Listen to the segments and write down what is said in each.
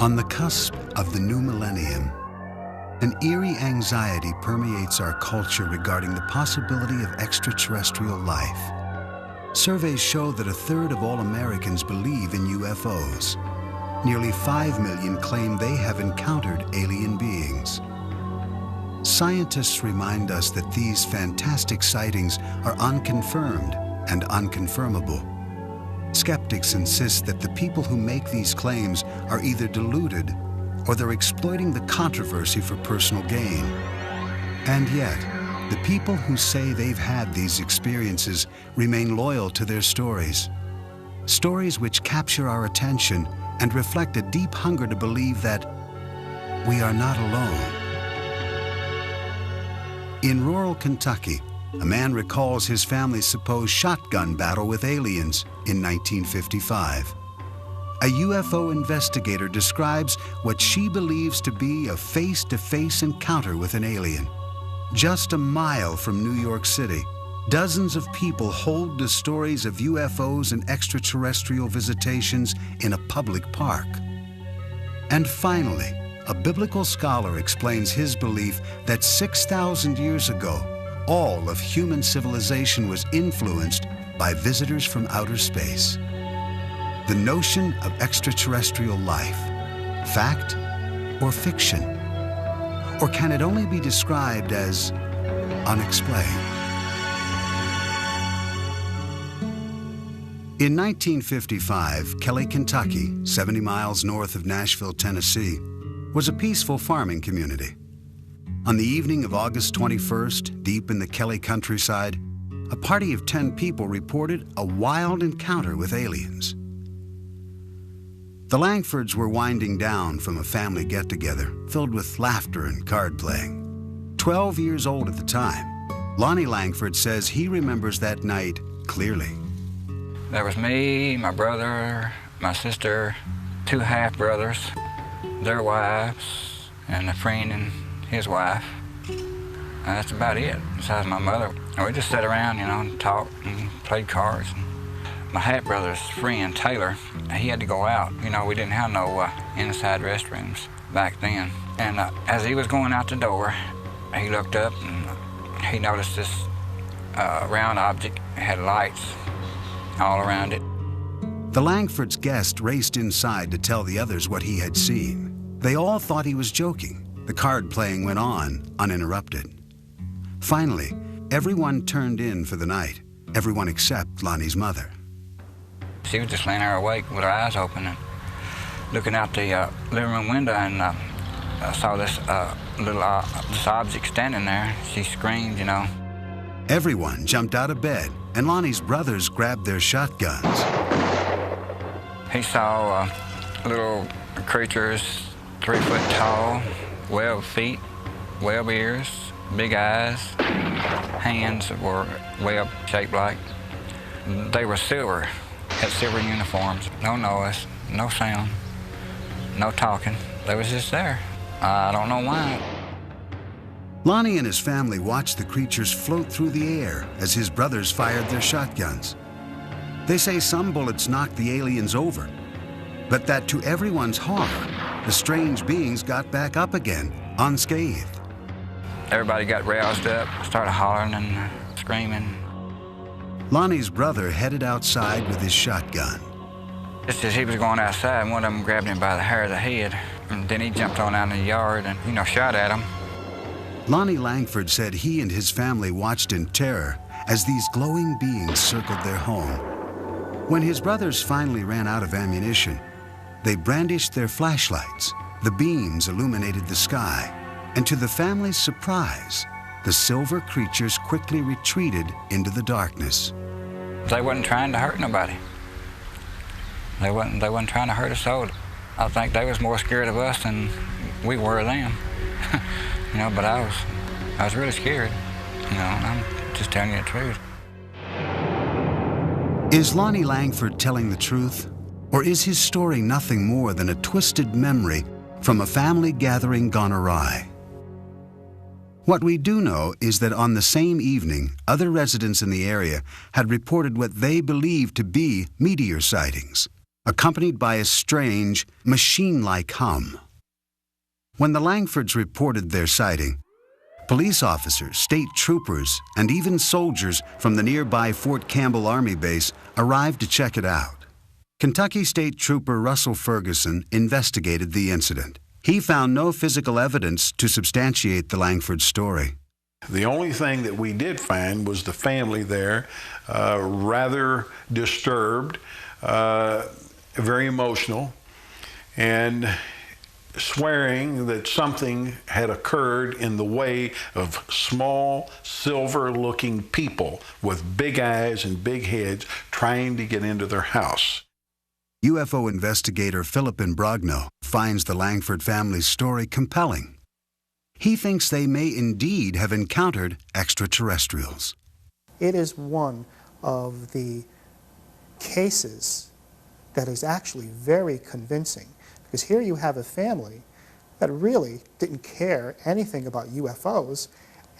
On the cusp of the new millennium, an eerie anxiety permeates our culture regarding the possibility of extraterrestrial life. Surveys show that a third of all Americans believe in UFOs. Nearly 5 million claim they have encountered alien beings. Scientists remind us that these fantastic sightings are unconfirmed and unconfirmable. Skeptics insist that the people who make these claims are either deluded or they're exploiting the controversy for personal gain. And yet, the people who say they've had these experiences remain loyal to their stories. Stories which capture our attention and reflect a deep hunger to believe that we are not alone. In rural Kentucky, a man recalls his family's supposed shotgun battle with aliens in 1955. A UFO investigator describes what she believes to be a face-to-face encounter with an alien. Just a mile from New York City, dozens of people hold the stories of UFOs and extraterrestrial visitations in a public park. And finally, a biblical scholar explains his belief that 6,000 years ago, all of human civilization was influenced by visitors from outer space. The notion of extraterrestrial life, fact or fiction? Or can it only be described as unexplained? In 1955, Kelly, Kentucky, 70 miles north of Nashville, Tennessee, was a peaceful farming community. On the evening of August 21st, deep in the Kelly countryside, a party of 10 people reported a wild encounter with aliens. The Langfords were winding down from a family get-together filled with laughter and card playing. 12 years old at the time, Lonnie Langford says he remembers that night clearly. There was me, my brother, my sister, 2 half-brothers, their wives, and a friend and his wife. And that's about it, besides my mother. And we just sat around, and talked and played cards. My half-brother's friend, Taylor, he had to go out. We didn't have no inside restrooms back then. And as he was going out the door, he looked up and he noticed this round object. It had lights all around it. The Langfords' guest raced inside to tell the others what he had seen. They all thought he was joking. The card playing went on, uninterrupted. Finally, everyone turned in for the night, everyone except Lonnie's mother. She was just laying there awake with her eyes open and looking out the living room window, and I saw this this object standing there. She screamed, Everyone jumped out of bed, and Lonnie's brothers grabbed their shotguns. He saw little creatures 3 foot tall, webbed feet, webbed ears, big eyes, hands that were webbed, shaped like. They were silver, had silver uniforms, no noise, no sound, no talking. They was just there. I don't know why. Lonnie and his family watched the creatures float through the air as his brothers fired their shotguns. They say some bullets knocked the aliens over, but that to everyone's horror, the strange beings got back up again, unscathed. Everybody got roused up, started hollering and screaming. Lonnie's brother headed outside with his shotgun. Just as he was going outside, one of them grabbed him by the hair of the head, and then he jumped on out in the yard and, shot at him. Lonnie Langford said he and his family watched in terror as these glowing beings circled their home. When his brothers finally ran out of ammunition, they brandished their flashlights. The beams illuminated the sky, and to the family's surprise, the silver creatures quickly retreated into the darkness. They wasn't trying to hurt nobody. They wasn't trying to hurt us all. I think they was more scared of us than we were of them. But I was really scared. I'm just telling you the truth. Is Lonnie Langford telling the truth? Or is his story nothing more than a twisted memory from a family gathering gone awry? What we do know is that on the same evening, other residents in the area had reported what they believed to be meteor sightings. accompanied by a strange, machine-like hum. When the Langfords reported their sighting, police officers, state troopers, and even soldiers from the nearby Fort Campbell Army Base arrived to check it out. Kentucky State Trooper Russell Ferguson investigated the incident. He found no physical evidence to substantiate the Langford story. The only thing that we did find was the family there, rather disturbed, very emotional, and swearing that something had occurred in the way of small, silver-looking people with big eyes and big heads trying to get into their house. UFO investigator Philip Imbrogno finds the Langford family's story compelling. He thinks they may indeed have encountered extraterrestrials. It is one of the cases that is actually very convincing, because here you have a family that really didn't care anything about UFOs,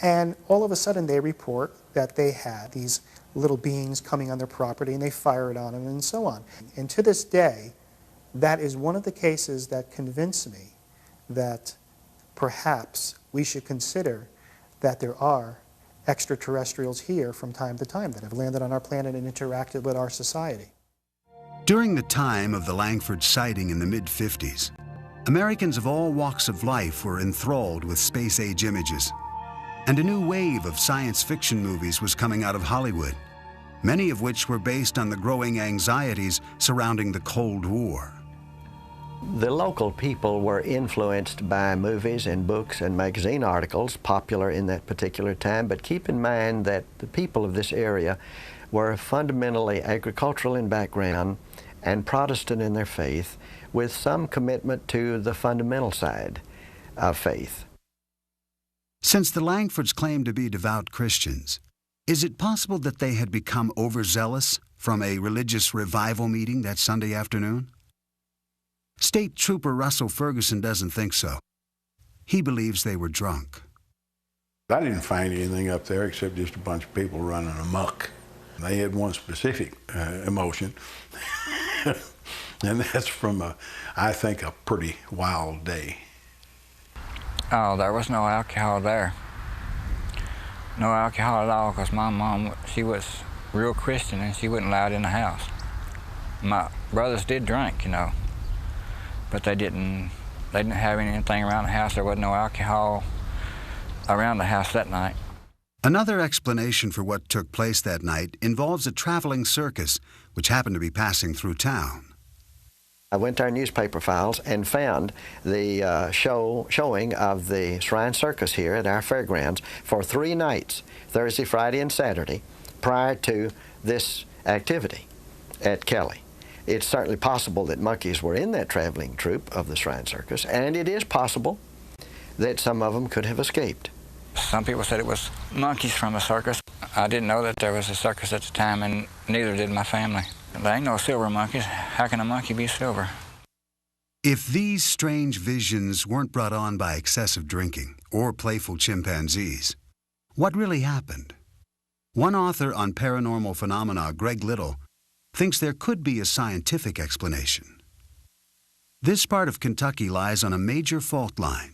and all of a sudden they report that they had these little beings coming on their property and they fired on them and so on. And to this day, that is one of the cases that convinced me that perhaps we should consider that there are extraterrestrials here from time to time that have landed on our planet and interacted with our society. During the time of the Langford sighting in the mid-50s, Americans of all walks of life were enthralled with space-age images, and a new wave of science fiction movies was coming out of Hollywood, many of which were based on the growing anxieties surrounding the Cold War. The local people were influenced by movies and books and magazine articles popular in that particular time, but keep in mind that the people of this area were fundamentally agricultural in background and Protestant in their faith, with some commitment to the fundamental side of faith. Since the Langfords claimed to be devout Christians, is it possible that they had become overzealous from a religious revival meeting that Sunday afternoon? State Trooper Russell Ferguson doesn't think so. He believes they were drunk. I didn't find anything up there except just a bunch of people running amok. They had one specific emotion, and that's from, I think, a pretty wild day. Oh, there was no alcohol there. No alcohol at all, because my mom, she was real Christian and she wouldn't allow it in the house. My brothers did drink, you know, but they didn't have anything around the house. There wasn't no alcohol around the house that night. Another explanation for what took place that night involves a traveling circus which happened to be passing through town. I went to our newspaper files and found the showing of the Shrine Circus here at our fairgrounds for 3 nights, Thursday, Friday, and Saturday, prior to this activity at Kelly. It's certainly possible that monkeys were in that traveling troupe of the Shrine Circus, and it is possible that some of them could have escaped. Some people said it was monkeys from a circus. I didn't know that there was a circus at the time, and neither did my family. There ain't no silver monkeys. How can a monkey be silver? If these strange visions weren't brought on by excessive drinking or playful chimpanzees, what really happened? One author on paranormal phenomena, Greg Little, thinks there could be a scientific explanation. This part of Kentucky lies on a major fault line.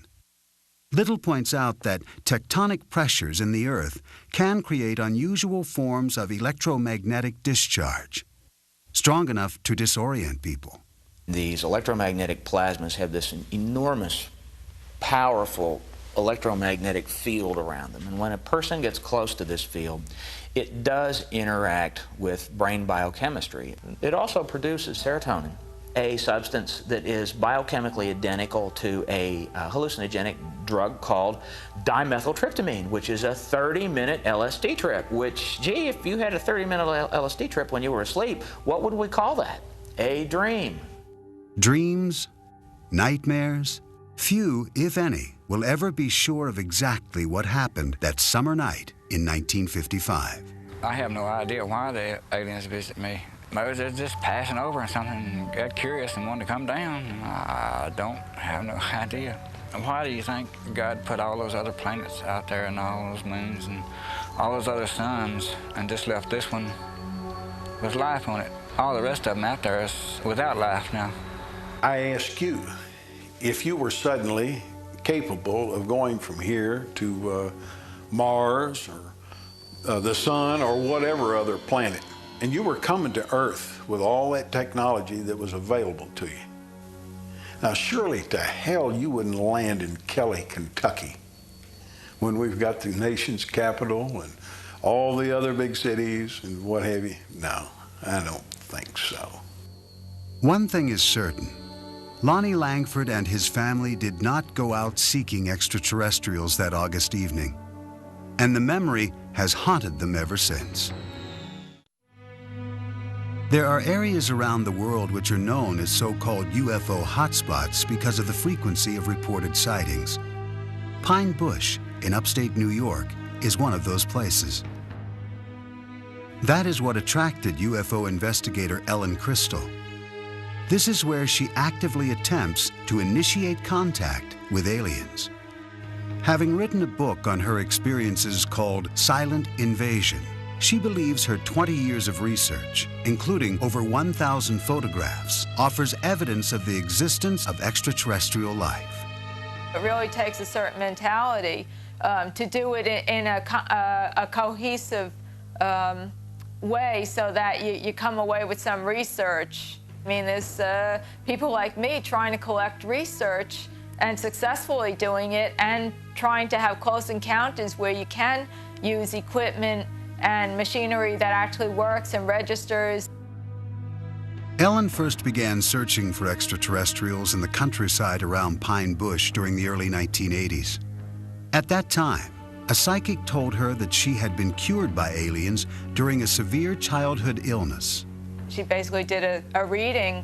Little points out that tectonic pressures in the earth can create unusual forms of electromagnetic discharge, strong enough to disorient people. These electromagnetic plasmas have this enormous, powerful electromagnetic field around them. And when a person gets close to this field, it does interact with brain biochemistry. It also produces serotonin, a substance that is biochemically identical to a hallucinogenic drug called dimethyltryptamine, which is a 30-minute LSD trip, which, gee, if you had a 30-minute LSD trip when you were asleep, what would we call that? A dream. Dreams, nightmares, few, if any, will ever be sure of exactly what happened that summer night in 1955. I have no idea why the aliens visit me. Maybe they're just passing over and something got curious and wanted to come down. I don't have no idea. Why do you think God put all those other planets out there and all those moons and all those other suns and just left this one with life on it? All the rest of them out there is without life now. I ask you, if you were suddenly capable of going from here to Mars or the sun or whatever other planet, and you were coming to Earth with all that technology that was available to you. Now, surely to hell you wouldn't land in Kelly, Kentucky, when we've got the nation's capital and all the other big cities and what have you. No, I don't think so. One thing is certain. Lonnie Langford and his family did not go out seeking extraterrestrials that August evening, and the memory has haunted them ever since. There are areas around the world which are known as so-called UFO hotspots because of the frequency of reported sightings. Pine Bush in upstate New York is one of those places. That is what attracted UFO investigator Ellen Crystal. This is where she actively attempts to initiate contact with aliens. Having written a book on her experiences called Silent Invasion, she believes her 20 years of research, including over 1,000 photographs, offers evidence of the existence of extraterrestrial life. It really takes a certain mentality to do it in a cohesive way so that you come away with some research. I mean, there's people like me trying to collect research and successfully doing it and trying to have close encounters where you can use equipment and machinery that actually works and registers. Ellen first began searching for extraterrestrials in the countryside around Pine Bush during the early 1980s. At that time, a psychic told her that she had been cured by aliens during a severe childhood illness. She basically did a reading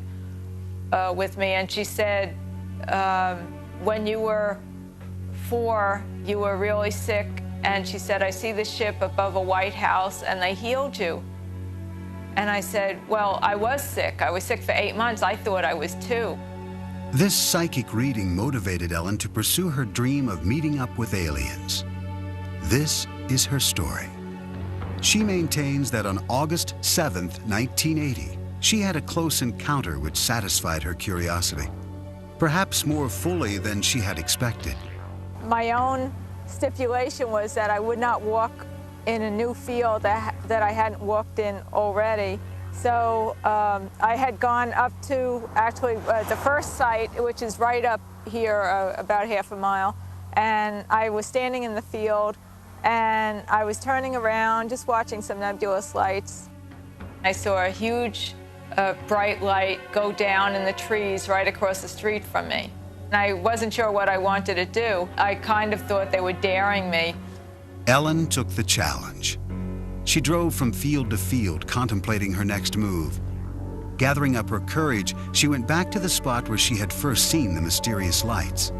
with me, and she said, when you were 4, you were really sick, and she said, I see the ship above a White House, and they healed you. And I said, well, I was sick. I was sick for 8 months. I thought I was 2. This psychic reading motivated Ellen to pursue her dream of meeting up with aliens. This is her story. She maintains that on August 7th, 1980, she had a close encounter which satisfied her curiosity, perhaps more fully than she had expected. My own stipulation was that I would not walk in a new field that I hadn't walked in already. So I had gone up to actually the first site, which is right up here, about half a mile, and I was standing in the field and I was turning around, just watching some nebulous lights. I saw a huge bright light go down in the trees right across the street from me. And I wasn't sure what I wanted to do. I kind of thought they were daring me. Ellen took the challenge. She drove from field to field, contemplating her next move. Gathering up her courage, she went back to the spot where she had first seen the mysterious lights.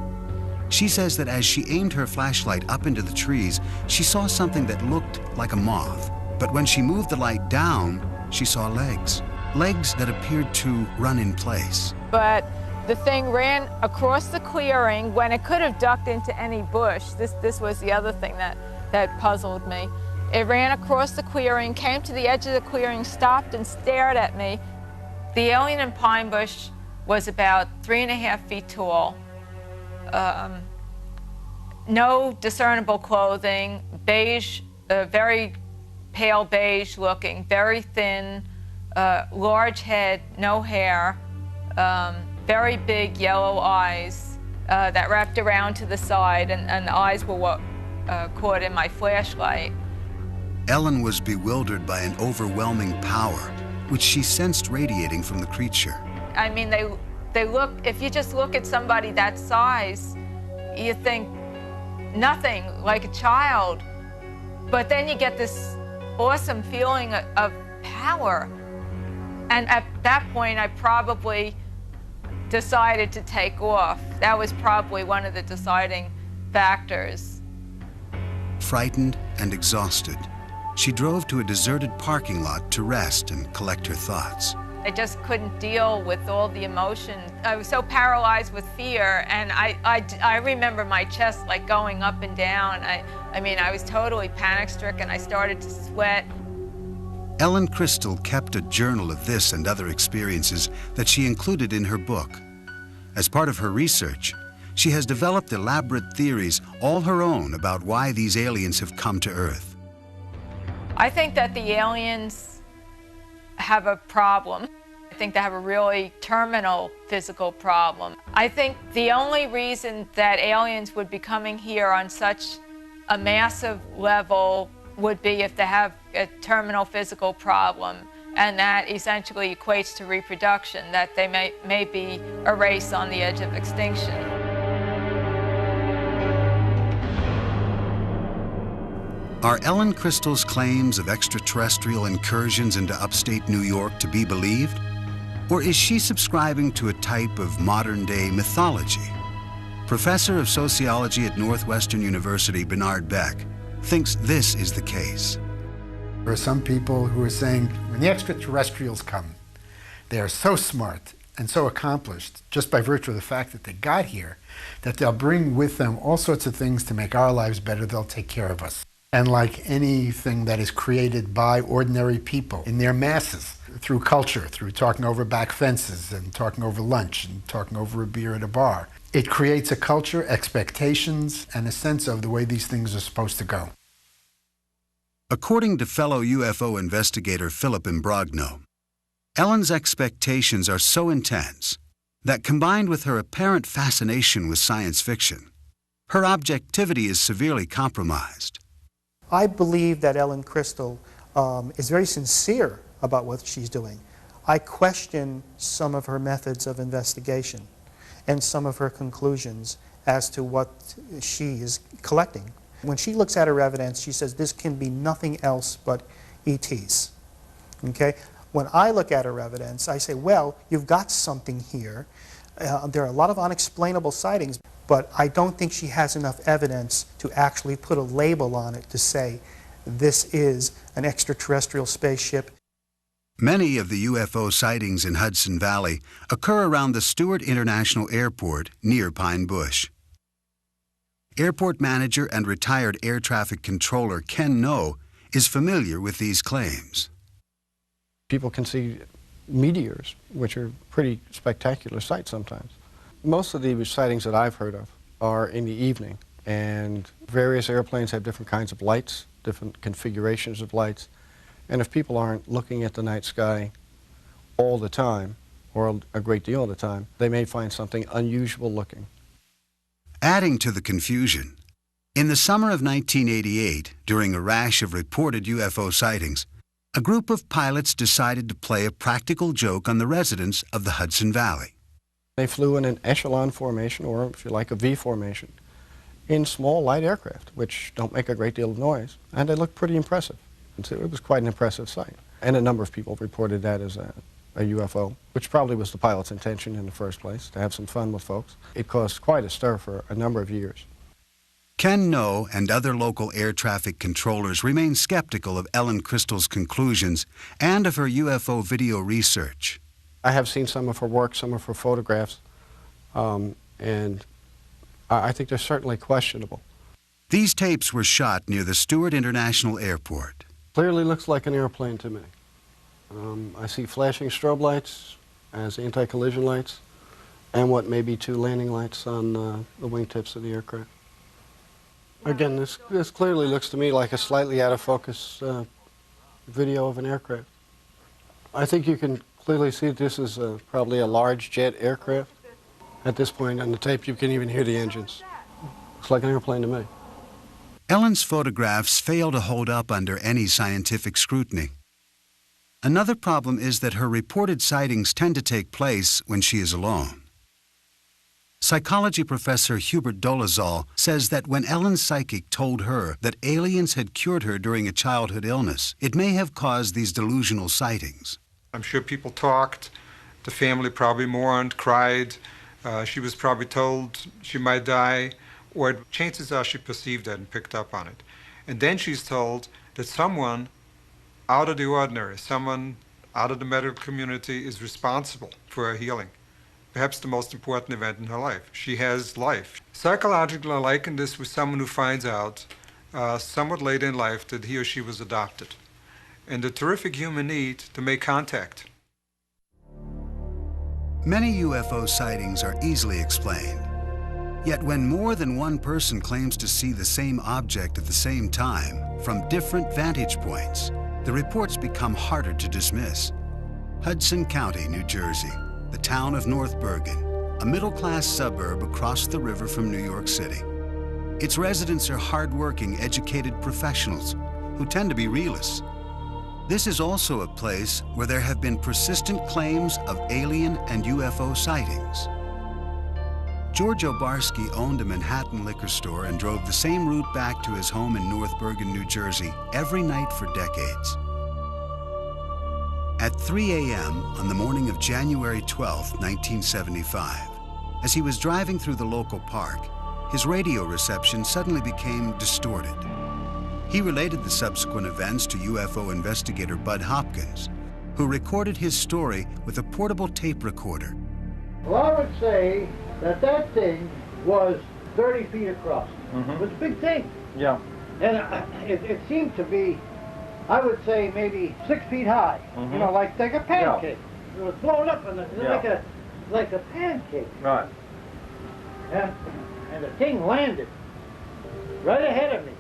She says that as she aimed her flashlight up into the trees, she saw something that looked like a moth. But when she moved the light down, she saw legs. Legs that appeared to run in place. But the thing ran across the clearing when it could have ducked into any bush. This was the other thing that puzzled me. It ran across the clearing, came to the edge of the clearing, stopped and stared at me. The alien in Pine Bush was about 3.5 feet tall. No discernible clothing, beige, very pale beige looking, very thin, large head, no hair, very big yellow eyes that wrapped around to the side, and the eyes were what caught in my flashlight. Ellen was bewildered by an overwhelming power, which she sensed radiating from the creature. I mean, they look, if you just look at somebody that size, you think nothing, like a child. But then you get this awesome feeling of power. And at that point, I probably decided to take off. That was probably one of the deciding factors. Frightened and exhausted, she drove to a deserted parking lot to rest and collect her thoughts. I just couldn't deal with all the emotion. I was so paralyzed with fear, and I remember my chest like going up and down. I mean, I was totally panic-stricken. I started to sweat. Ellen Crystal kept a journal of this and other experiences that she included in her book. As part of her research, she has developed elaborate theories all her own about why these aliens have come to Earth. I think that the aliens have a problem. I think they have a really terminal physical problem. I think the only reason that aliens would be coming here on such a massive level would be if they have a terminal physical problem, and that essentially equates to reproduction, that they may be a race on the edge of extinction. Are Ellen Crystal's claims of extraterrestrial incursions into upstate New York to be believed? Or is she subscribing to a type of modern-day mythology? Professor of Sociology at Northwestern University, Bernard Beck, thinks this is the case. There are some people who are saying when the extraterrestrials come, they are so smart and so accomplished just by virtue of the fact that they got here, that they'll bring with them all sorts of things to make our lives better. They'll take care of us. And like anything that is created by ordinary people in their masses, through culture, through talking over back fences and talking over lunch and talking over a beer at a bar, it creates a culture, expectations, and a sense of the way these things are supposed to go. According to fellow UFO investigator Philip Imbrogno, Ellen's expectations are so intense that, combined with her apparent fascination with science fiction, her objectivity is severely compromised. I believe that Ellen Crystal is very sincere about what she's doing. I question some of her methods of investigation and some of her conclusions as to what she is collecting. When she looks at her evidence, she says this can be nothing else but ETs. Okay? When I look at her evidence, I say, well, you've got something here. There are a lot of unexplainable sightings, but I don't think she has enough evidence to actually put a label on it to say this is an extraterrestrial spaceship. Many of the UFO sightings in Hudson Valley occur around the Stewart International Airport near Pine Bush. Airport manager and retired air traffic controller Ken No is familiar with these claims. People can see meteors, which are pretty spectacular sights sometimes. Most of the sightings that I've heard of are in the evening, and various airplanes have different kinds of lights, different configurations of lights, and if people aren't looking at the night sky all the time, or a great deal of the time, they may find something unusual looking. Adding to the confusion, in the summer of 1988, during a rash of reported UFO sightings, a group of pilots decided to play a practical joke on the residents of the Hudson Valley. They flew in an echelon formation, or if you like, a V formation, in small light aircraft, which don't make a great deal of noise, and they looked pretty impressive. And so it was quite an impressive sight. And a number of people reported that as a UFO, which probably was the pilot's intention in the first place, to have some fun with folks. It caused quite a stir for a number of years. Ken No and other local air traffic controllers remain skeptical of Ellen Crystal's conclusions and of her UFO video research. I have seen some of her work, some of her photographs, and I think they're certainly questionable. These tapes were shot near the Stewart International Airport. Clearly looks like an airplane to me. I see flashing strobe lights as anti-collision lights, and what may be two landing lights on the wingtips of the aircraft. Again, this clearly looks to me like a slightly out of focus video of an aircraft. I think you can clearly see this is probably a large jet aircraft. At this point on the tape, you can even hear the engines. Looks like an airplane to me. Ellen's photographs fail to hold up under any scientific scrutiny. Another problem is that her reported sightings tend to take place when she is alone. Psychology professor Hubert Dolezal says that when Ellen's psychic told her that aliens had cured her during a childhood illness, it may have caused these delusional sightings. I'm sure people talked. The family probably mourned, cried. She was probably told she might die, or chances are she perceived that and picked up on it. And then she's told that someone out of the ordinary, someone out of the medical community is responsible for her healing. Perhaps the most important event in her life. She has life. Psychologically, I liken this with someone who finds out somewhat late in life that he or she was adopted. and the terrific human need to make contact. Many UFO sightings are easily explained. Yet when more than one person claims to see the same object at the same time from different vantage points, the reports become harder to dismiss. Hudson County, New Jersey, the town of North Bergen, a middle-class suburb across the river from New York City. Its residents are hard-working, educated professionals who tend to be realists. This is also a place where there have been persistent claims of alien and UFO sightings. George Obarski owned a Manhattan liquor store and drove the same route back to his home in North Bergen, New Jersey, every night for decades. At 3 a.m. on the morning of January 12, 1975, as he was driving through the local park, his radio reception suddenly became distorted. He related the subsequent events to UFO investigator Bud Hopkins, who recorded his story with a portable tape recorder. Well, I would say that thing was 30 feet across. It was a big thing. Yeah. And it seemed to be, I would say, maybe 6 feet high. You know, like a pancake. It was blown up and like a pancake. Right. And the thing landed right ahead of me.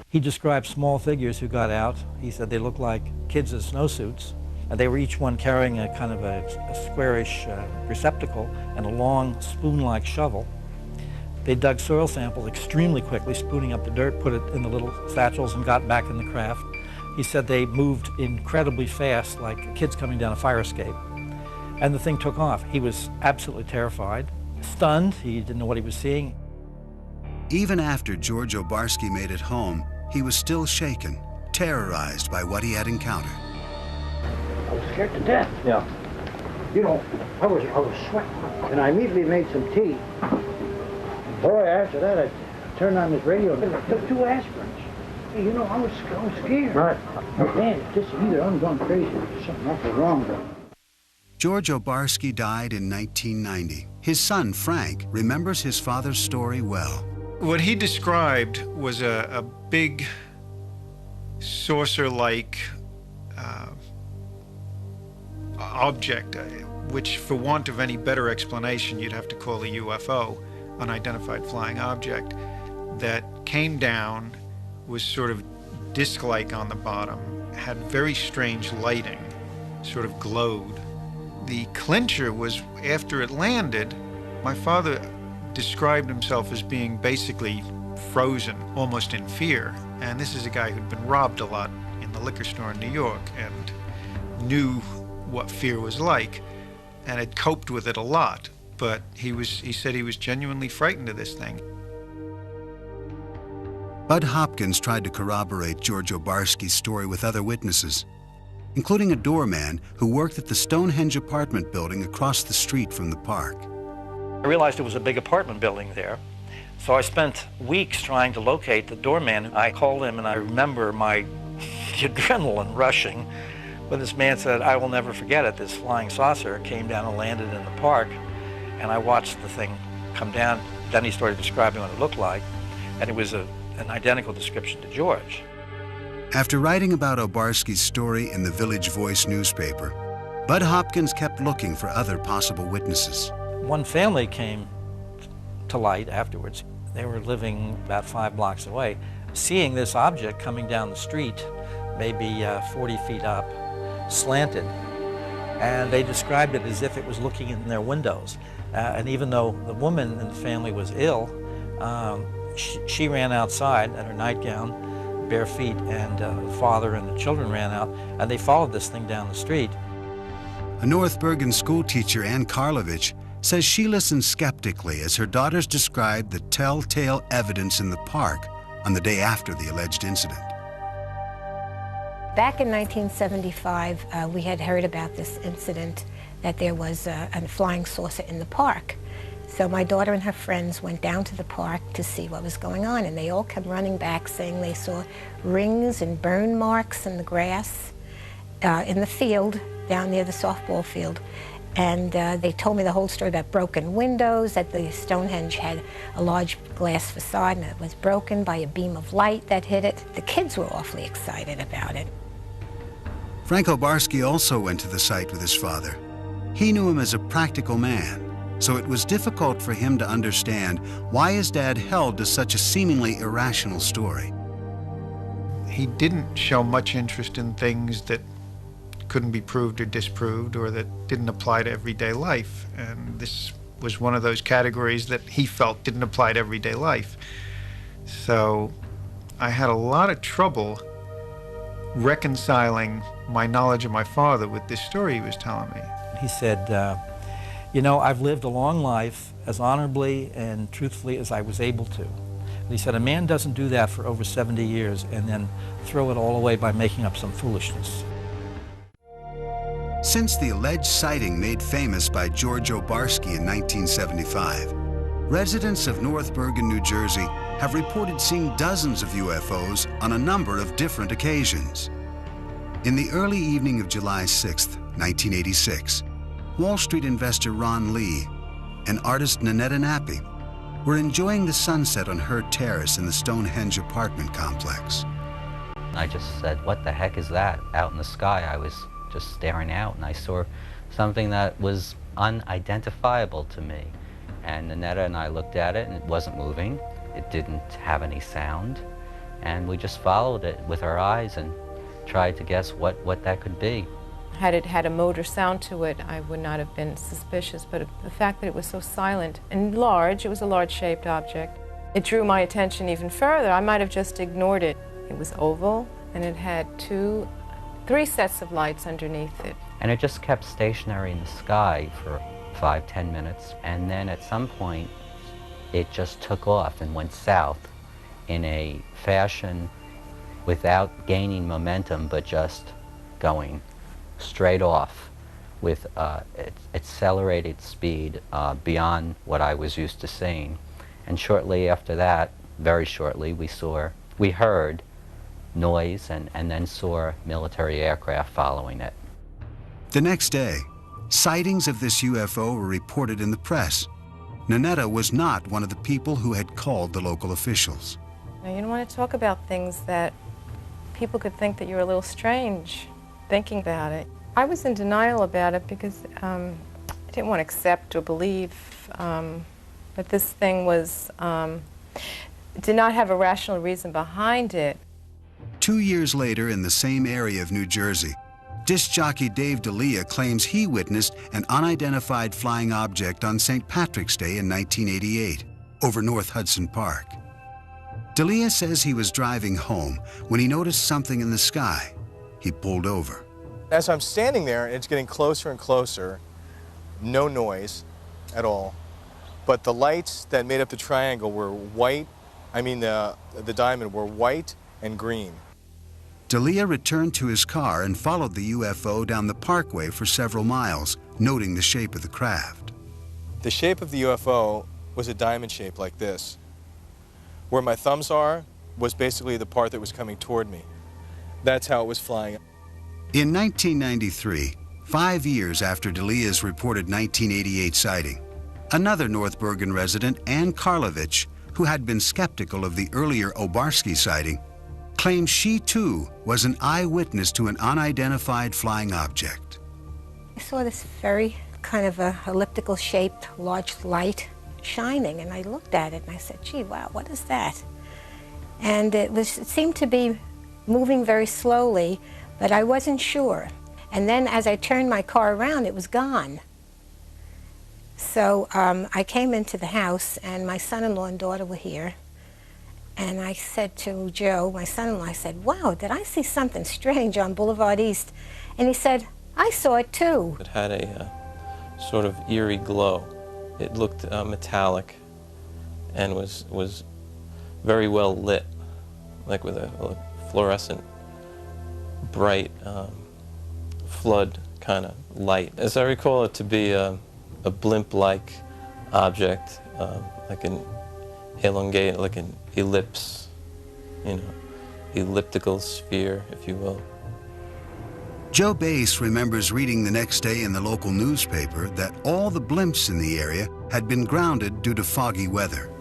He described small figures who got out. He said they looked like kids in snowsuits. And they were each one carrying a kind of a squarish receptacle and a long spoon-like shovel. They dug soil samples extremely quickly, spooning up the dirt, put it in the little satchels, and got back in the craft. He said they moved incredibly fast, like kids coming down a fire escape. And the thing took off. He was absolutely terrified, stunned. He didn't know what he was seeing. Even after George Obarski made it home, he was still shaken, terrorized by what he had encountered. I was scared to death. Yeah. You know, I was sweating, and I immediately made some tea. And boy, after that, I turned on this radio and I took 2 aspirins. Hey, you know, I was scared. Right. Man, it's just either I'm going crazy or there's something awful wrong with me. George Obarski died in 1990. His son, Frank, remembers his father's story well. What he described was a big saucer-like object, which, for want of any better explanation, you'd have to call a UFO, unidentified flying object, that came down, was sort of disc-like on the bottom, had very strange lighting, sort of glowed. The clincher was, after it landed, my father described himself as being basically frozen, almost in fear. And this is a guy who'd been robbed a lot in the liquor store in New York and knew what fear was like and had coped with it a lot. But he said he was genuinely frightened of this thing. Bud Hopkins tried to corroborate George Obarski's story with other witnesses, including a doorman who worked at the Stonehenge apartment building across the street from the park. I realized it was a big apartment building there, so I spent weeks trying to locate the doorman. I called him, and I remember my adrenaline rushing when this man said, "I will never forget it. This flying saucer came down and landed in the park," and I watched the thing come down. Then he started describing what it looked like, and it was an identical description to George. After writing about Obarski's story in the Village Voice newspaper, Bud Hopkins kept looking for other possible witnesses. One family came to light afterwards. They were living about 5 blocks away, seeing this object coming down the street, maybe 40 feet up, slanted. And they described it as if it was looking in their windows. And even though the woman in the family was ill, she ran outside in her nightgown, bare feet, and the father and the children ran out, and they followed this thing down the street. A North Bergen schoolteacher, Ann Karlovich, says she listened skeptically as her daughters described the telltale evidence in the park on the day after the alleged incident. Back in 1975, we had heard about this incident, that there was a flying saucer in the park. So my daughter and her friends went down to the park to see what was going on, and they all kept running back saying they saw rings and burn marks in the grass in the field down near the softball field. And they told me the whole story about broken windows, that the Stonehenge had a large glass facade and it was broken by a beam of light that hit it. The kids were awfully excited about it. Frank Obarski also went to the site with his father. He knew him as a practical man, so it was difficult for him to understand why his dad held to such a seemingly irrational story. He didn't show much interest in things that couldn't be proved or disproved, or that didn't apply to everyday life. And this was one of those categories that he felt didn't apply to everyday life. So I had a lot of trouble reconciling my knowledge of my father with this story he was telling me. He said, you know, I've lived a long life as honorably and truthfully as I was able to. And he said, a man doesn't do that for over 70 years and then throw it all away by making up some foolishness. Since the alleged sighting made famous by George Obarski in 1975, residents of North Bergen, New Jersey have reported seeing dozens of UFOs on a number of different occasions. In the early evening of July 6, 1986, Wall Street investor Ron Lee and artist Nanetta Nappy were enjoying the sunset on Hurd Terrace in the Stonehenge apartment complex. I just said, what the heck is that out in the sky? I was just staring out and I saw something that was unidentifiable to me. And Nanetta and I looked at it and it wasn't moving. It didn't have any sound. And we just followed it with our eyes and tried to guess what that could be. Had it had a motor sound to it, I would not have been suspicious, but the fact that it was so silent and large, it was a large-shaped object, it drew my attention even further. I might have just ignored it. It was oval, and it had three sets of lights underneath it. And it just kept stationary in the sky for 5-10 minutes, and then at some point, it just took off and went south in a fashion without gaining momentum, but just going straight off with accelerated speed beyond what I was used to seeing. And shortly after that, very shortly, we heard noise and then saw military aircraft following it. The next day, sightings of this UFO were reported in the press. Nanetta was not one of the people who had called the local officials. Now, you don't want to talk about things that people could think that you're a little strange thinking about it. I was in denial about it because I didn't want to accept or believe that this thing did not have a rational reason behind it. 2 years later, in the same area of New Jersey, disc jockey Dave D'Elia claims he witnessed an unidentified flying object on St. Patrick's Day in 1988 over North Hudson Park. D'Elia says he was driving home when he noticed something in the sky. He pulled over. As I'm standing there, it's getting closer and closer, no noise at all, but the lights that made up the triangle were white, the diamond were white and green. D'Elia returned to his car and followed the UFO down the parkway for several miles, noting the shape of the craft. The shape of the UFO was a diamond shape like this. Where my thumbs are was basically the part that was coming toward me. That's how it was flying. In 1993, 5 years after D'Elia's reported 1988 sighting, another North Bergen resident, Ann Karlovich, who had been skeptical of the earlier Obarski sighting, claims she too was an eyewitness to an unidentified flying object. I saw this very kind of a elliptical shaped large light shining, and I looked at it and I said, gee, wow, what is that? And it seemed to be moving very slowly, but I wasn't sure. And then as I turned my car around, it was gone. So I came into the house, and my son-in-law and daughter were here. And I said to Joe, my son-in-law, I said, wow, did I see something strange on Boulevard East? And he said, I saw it too. It had a sort of eerie glow. It looked metallic and was very well lit, like with a fluorescent, bright flood kind of light. As I recall it to be a blimp-like object, like an elongated, like an ellipse, elliptical sphere, if you will. Joe Bass remembers reading the next day in the local newspaper that all the blimps in the area had been grounded due to foggy weather.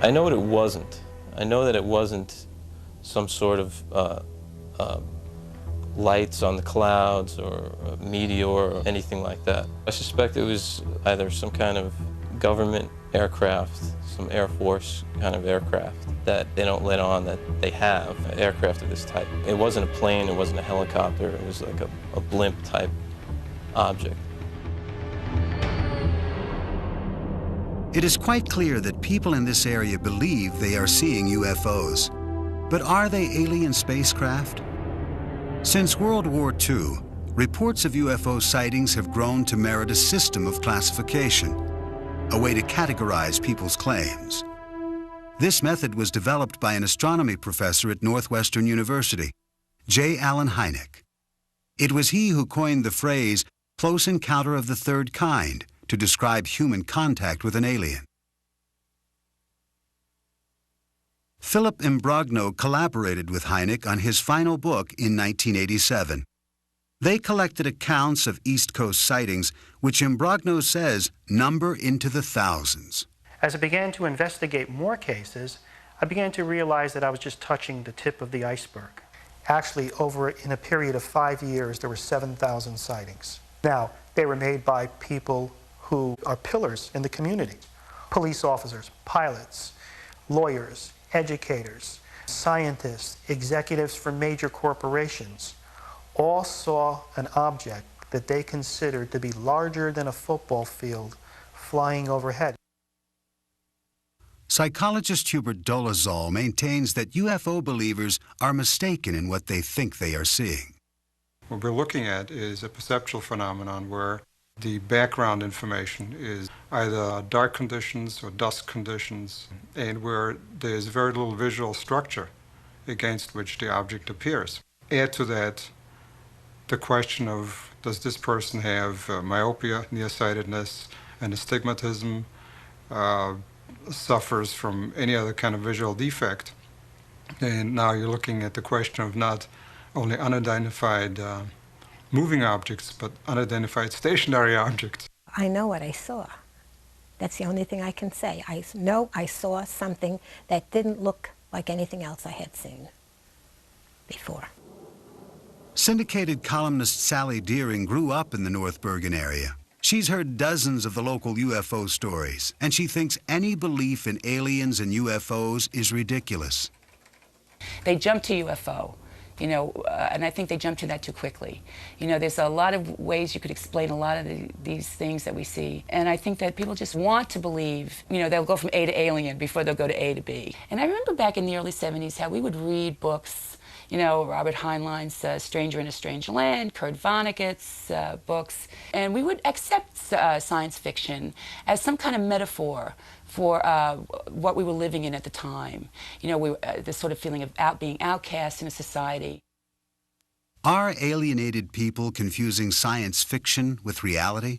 I know what it wasn't. I know that it wasn't some sort of lights on the clouds or a meteor or anything like that. I suspect it was either some kind of government aircraft, some Air Force kind of aircraft that they don't let on that they have aircraft of this type. It wasn't a plane, it wasn't a helicopter, it was like a blimp type object. It is quite clear that people in this area believe they are seeing UFOs. But are they alien spacecraft? Since World War II, reports of UFO sightings have grown to merit a system of classification, a way to categorize people's claims. This method was developed by an astronomy professor at Northwestern University, J. Allen Hynek. It was he who coined the phrase close encounter of the third kind to describe human contact with an alien. Philip Imbrogno collaborated with Hynek on his final book in 1987. They collected accounts of East Coast sightings, which Imbrogno says number into the thousands. As I began to investigate more cases, I began to realize that I was just touching the tip of the iceberg. Actually, in a period of 5 years, there were 7,000 sightings. Now, they were made by people who are pillars in the community. Police officers, pilots, lawyers, educators, scientists, executives from major corporations, all saw an object that they considered to be larger than a football field flying overhead. Psychologist Hubert Dolezal maintains that UFO believers are mistaken in what they think they are seeing. What we're looking at is a perceptual phenomenon where the background information is either dark conditions or dusk conditions, and where there's very little visual structure against which the object appears. Add to that the question of, does this person have myopia, nearsightedness, and astigmatism, suffers from any other kind of visual defect? And now you're looking at the question of not only unidentified moving objects, but unidentified stationary objects. I know what I saw. That's the only thing I can say. I know I saw something that didn't look like anything else I had seen before. Syndicated columnist Sally Deering grew up in the North Bergen area. She's heard dozens of the local UFO stories, and she thinks any belief in aliens and UFOs is ridiculous. They jump to UFO. And I think they jump to that too quickly. There's a lot of ways you could explain a lot of these things that we see. And I think that people just want to believe, they'll go from A to alien before they'll go to A to B. And I remember back in the early 70s how we would read books, Robert Heinlein's Stranger in a Strange Land, Kurt Vonnegut's books, and we would accept science fiction as some kind of metaphor for what we were living in at the time. This sort of feeling of being outcast in a society. Are alienated people confusing science fiction with reality?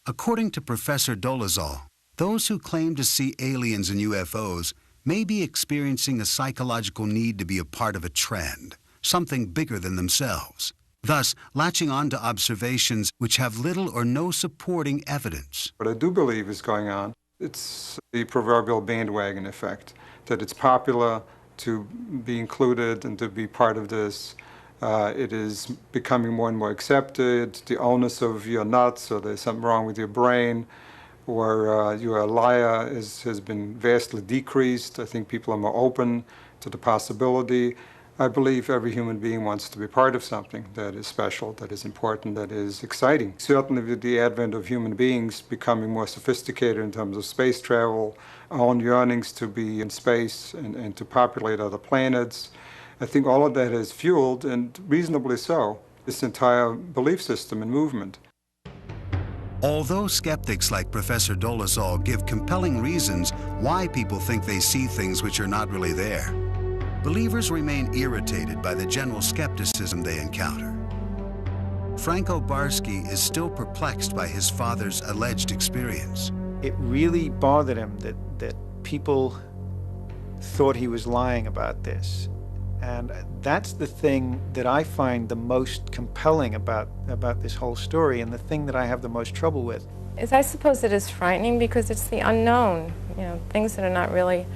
According to Professor Dolezal, those who claim to see aliens and UFOs may be experiencing a psychological need to be a part of a trend, something bigger than themselves, thus latching on to observations which have little or no supporting evidence. What I do believe is going on, it's the proverbial bandwagon effect, that it's popular to be included and to be part of this. It is becoming more and more accepted. The onus of you're nuts, or there's something wrong with your brain, or you're a liar has been vastly decreased. I think people are more open to the possibility. I believe every human being wants to be part of something that is special, that is important, that is exciting. Certainly with the advent of human beings becoming more sophisticated in terms of space travel, our own yearnings to be in space and to populate other planets, I think all of that has fueled, and reasonably so, this entire belief system and movement. Although skeptics like Professor Dolezal give compelling reasons why people think they see things which are not really there, believers remain irritated by the general skepticism they encounter. Franco Barsky is still perplexed by his father's alleged experience. It really bothered him that people thought he was lying about this. And that's the thing that I find the most compelling about this whole story, and the thing that I have the most trouble with. I suppose it is frightening because it's the unknown. Things that are not really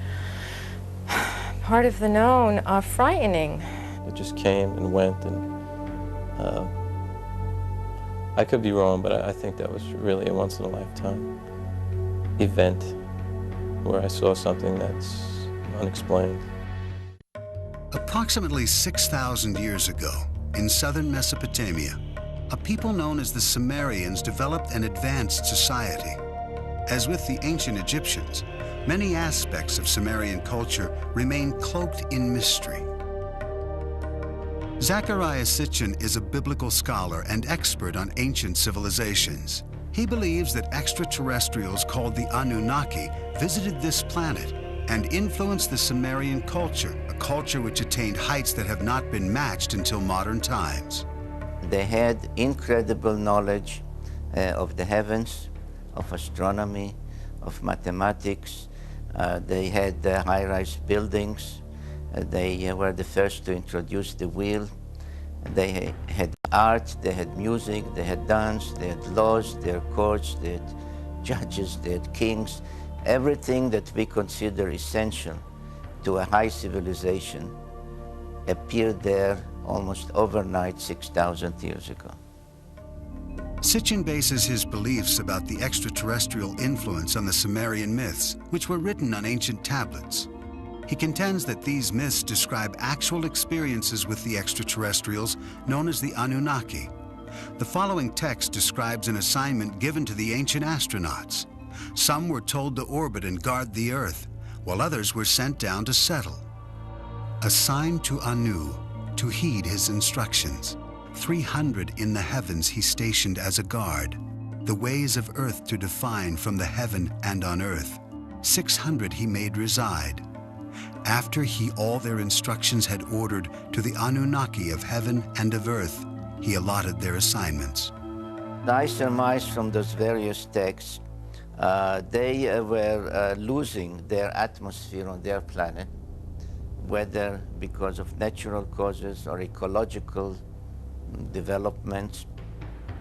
part of the known are frightening. It just came and went, and I could be wrong, but I think that was really a once-in-a-lifetime event where I saw something that's unexplained. Approximately 6,000 years ago, in southern Mesopotamia, a people known as the Sumerians developed an advanced society. As with the ancient Egyptians, many aspects of Sumerian culture remain cloaked in mystery. Zachariah Sitchin is a biblical scholar and expert on ancient civilizations. He believes that extraterrestrials called the Anunnaki visited this planet and influenced the Sumerian culture, a culture which attained heights that have not been matched until modern times. They had incredible knowledge of the heavens, of astronomy, of mathematics. They had high-rise buildings. They were the first to introduce the wheel. They had art, they had music, they had dance, they had laws, they had courts, they had judges, they had kings. Everything that we consider essential to a high civilization appeared there almost overnight 6,000 years ago. Sitchin bases his beliefs about the extraterrestrial influence on the Sumerian myths, which were written on ancient tablets. He contends that these myths describe actual experiences with the extraterrestrials known as the Anunnaki. The following text describes an assignment given to the ancient astronauts. Some were told to orbit and guard the Earth, while others were sent down to settle. Assigned to Anu to heed his instructions, 300 in the heavens he stationed as a guard, the ways of Earth to define from the heaven and on Earth. 600 he made reside. After he all their instructions had ordered to the Anunnaki of heaven and of earth, he allotted their assignments. I surmise from those various texts, they were losing their atmosphere on their planet, whether because of natural causes or ecological developments.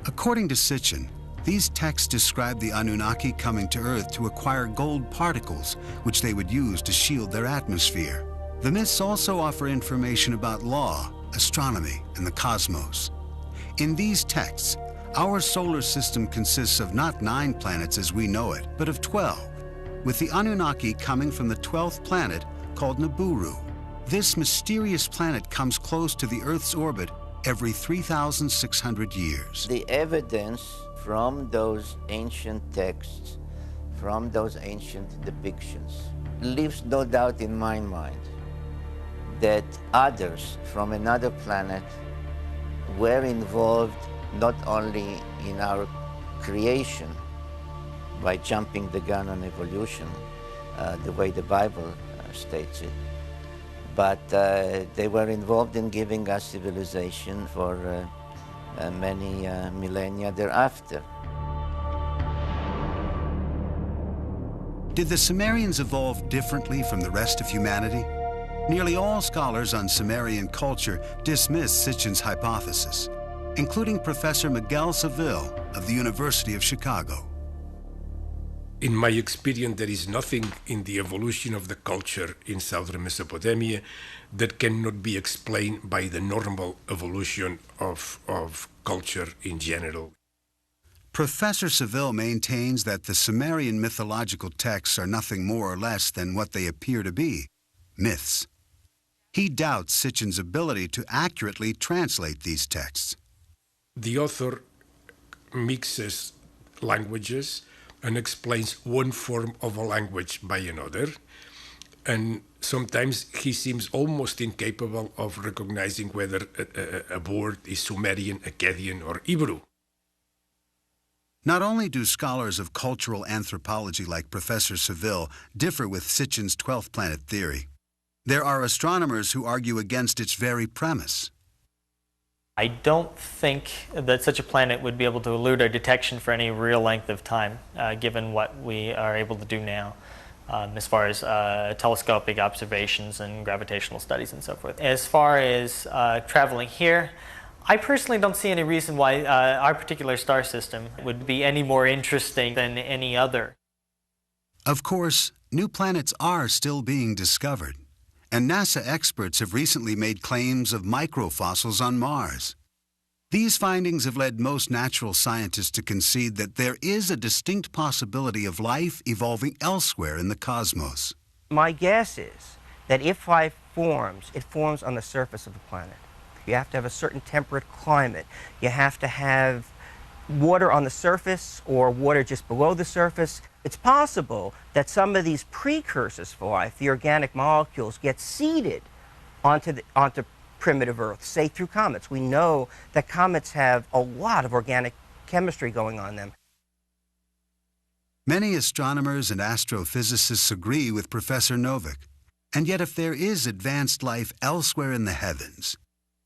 According to Sitchin, these texts describe the Anunnaki coming to Earth to acquire gold particles, which they would use to shield their atmosphere. The myths also offer information about law, astronomy, and the cosmos. In these texts, our solar system consists of not 9 planets as we know it, but of 12, with the Anunnaki coming from the 12th planet called Nibiru. This mysterious planet comes close to the Earth's orbit every 3,600 years. The evidence from those ancient texts, from those ancient depictions, leaves no doubt in my mind that others from another planet were involved not only in our creation by jumping the gun on evolution, the way the Bible states it, but they were involved in giving us civilization for many millennia thereafter. Did the Sumerians evolve differently from the rest of humanity? Nearly all scholars on Sumerian culture dismiss Sitchin's hypothesis, including Professor Miguel Seville of the University of Chicago. In my experience, there is nothing in the evolution of the culture in southern Mesopotamia that cannot be explained by the normal evolution of culture in general. Professor Seville maintains that the Sumerian mythological texts are nothing more or less than what they appear to be, myths. He doubts Sitchin's ability to accurately translate these texts. The author mixes languages and explains one form of a language by another, and sometimes he seems almost incapable of recognizing whether a word is Sumerian, Akkadian, or Hebrew. Not only do scholars of cultural anthropology like Professor Seville differ with Sitchin's 12th planet theory, there are astronomers who argue against its very premise. I don't think that such a planet would be able to elude our detection for any real length of time, given what we are able to do now, as far as telescopic observations and gravitational studies and so forth. As far as traveling here, I personally don't see any reason why our particular star system would be any more interesting than any other. Of course, new planets are still being discovered, and NASA experts have recently made claims of microfossils on Mars. These findings have led most natural scientists to concede that there is a distinct possibility of life evolving elsewhere in the cosmos. My guess is that if life forms, it forms on the surface of the planet. You have to have a certain temperate climate. You have to have water on the surface or water just below the surface. It's possible that some of these precursors for life, the organic molecules, get seeded onto primitive Earth, say through comets. We know that comets have a lot of organic chemistry going on them. Many astronomers and astrophysicists agree with Professor Novick. And yet if there is advanced life elsewhere in the heavens,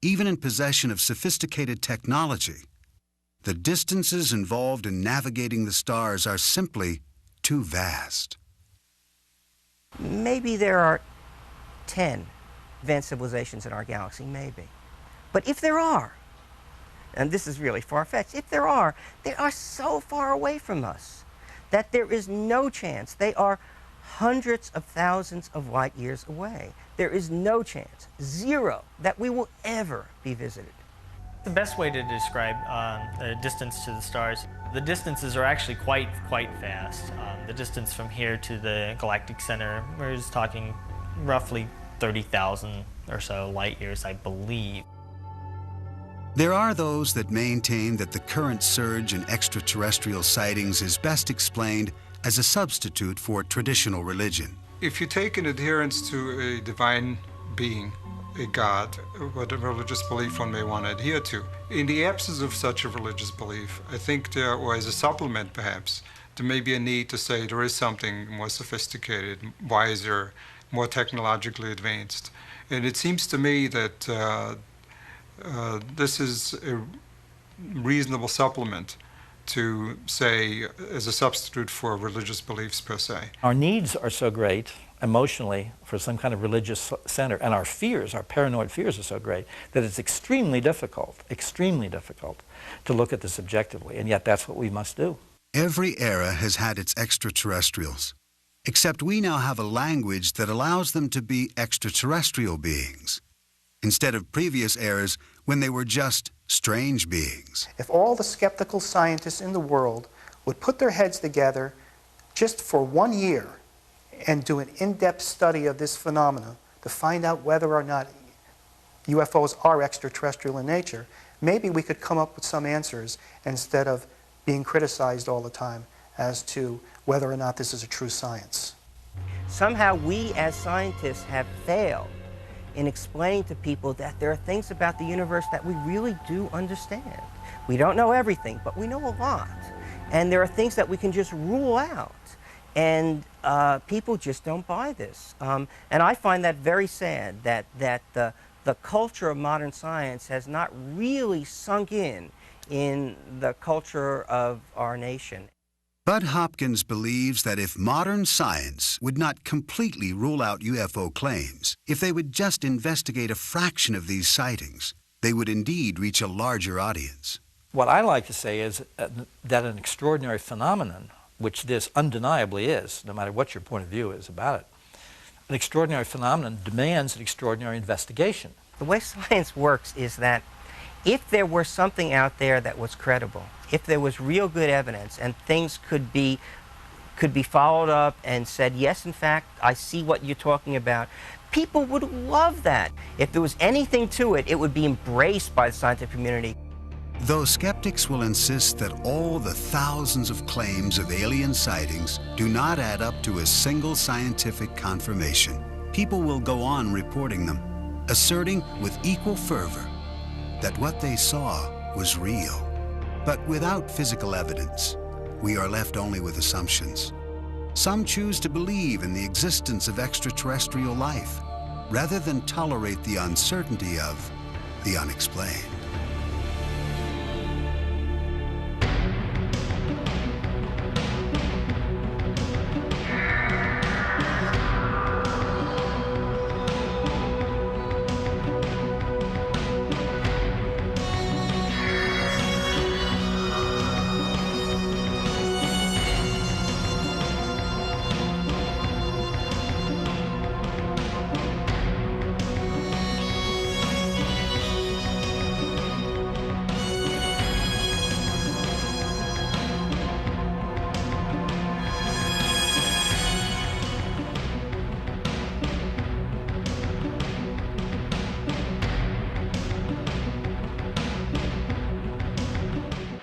even in possession of sophisticated technology, the distances involved in navigating the stars are simply too vast. Maybe there are 10 advanced civilizations in our galaxy, maybe. But if there are, and this is really far-fetched, if there are, they are so far away from us that there is no chance. They are hundreds of thousands of light years away. There is no chance, zero, that we will ever be visited. The best way to describe the distance to the stars, the distances are actually quite vast. The distance from here to the galactic center, we're just talking roughly 30,000 or so light years, I believe. There are those that maintain that the current surge in extraterrestrial sightings is best explained as a substitute for traditional religion. If you take an adherence to a divine being, a god, what a religious belief one may want to adhere to, in the absence of such a religious belief, I think there, or as a supplement perhaps, there may be a need to say there is something more sophisticated, wiser, more technologically advanced. And it seems to me that this is a reasonable supplement to say as a substitute for religious beliefs per se. Our needs are so great emotionally for some kind of religious center, and our fears, our paranoid fears are so great that it's extremely difficult to look at this objectively, and yet that's what we must do. Every era has had its extraterrestrials, except we now have a language that allows them to be extraterrestrial beings, instead of previous eras when they were just strange beings. If all the skeptical scientists in the world would put their heads together just for 1 year and do an in-depth study of this phenomena to find out whether or not UFOs are extraterrestrial in nature, maybe we could come up with some answers instead of being criticized all the time as to whether or not this is a true science. Somehow we as scientists have failed in explaining to people that there are things about the universe that we really do understand. We don't know everything, but we know a lot. And there are things that we can just rule out. And people just don't buy this. And I find that very sad, that the culture of modern science has not really sunk in the culture of our nation. Bud Hopkins believes that if modern science would not completely rule out UFO claims, if they would just investigate a fraction of these sightings, they would indeed reach a larger audience. What I like to say is that an extraordinary phenomenon, which this undeniably is, no matter what your point of view is about it, an extraordinary phenomenon demands an extraordinary investigation. The way science works is that if there were something out there that was credible, if there was real good evidence and things could be followed up and said, yes, in fact, I see what you're talking about, people would love that. If there was anything to it, it would be embraced by the scientific community. Though skeptics will insist that all the thousands of claims of alien sightings do not add up to a single scientific confirmation, people will go on reporting them, asserting with equal fervor that what they saw was real. But without physical evidence, we are left only with assumptions. Some choose to believe in the existence of extraterrestrial life, rather than tolerate the uncertainty of the unexplained.